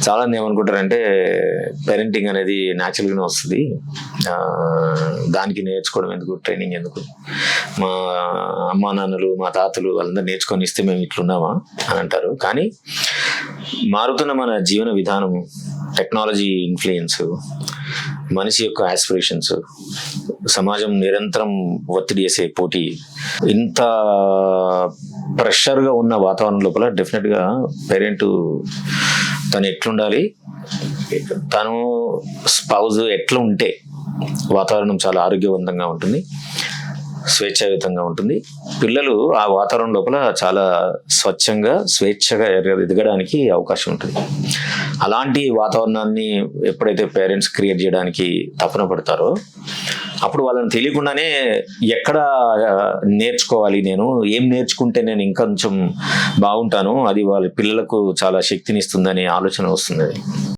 చాలామంది ఏమనుకుంటారంటే పేరెంటింగ్ అనేది న్యాచురల్గానే వస్తుంది, దానికి నేర్చుకోవడం ఎందుకు, ట్రైనింగ్ ఎందుకు, మా అమ్మా నాన్నలు మా తాతలు వాళ్ళందరూ నేర్చుకొని ఇస్తే మేము ఇట్లున్నామా అని అంటారు. కానీ మారుతున్న మన జీవన విధానం, టెక్నాలజీ ఇన్ఫ్లుయెన్స్, మనిషి యొక్క ఆస్పిరేషన్స్, సమాజం నిరంతరం ఒత్తిడి చేసే పోటీ, ఇంత ప్రెషర్గా ఉన్న వాతావరణం లోపల డెఫినెట్గా పేరెంట్ తను ఎట్లుండాలి, తను స్పౌజ్ ఎట్లా ఉంటే వాతావరణం చాలా ఆరోగ్యవంతంగా ఉంటుంది, స్వేచ్ఛాయుతంగా ఉంటుంది. పిల్లలు ఆ వాతావరణం లోపల చాలా స్వచ్ఛంగా స్వేచ్ఛగా ఎదగడానికి అవకాశం ఉంటుంది. అలాంటి వాతావరణాన్ని ఎప్పుడైతే పేరెంట్స్ క్రియేట్ చేయడానికి తపన పడతారో అప్పుడు వాళ్ళని తెలియకుండానే ఎక్కడ నేర్చుకోవాలి, నేను ఏం నేర్చుకుంటే నేను ఇంకొంచెం బాగుంటాను, అది వాళ్ళ పిల్లలకు చాలా శక్తిని ఇస్తుందనే ఆలోచన వస్తుంది.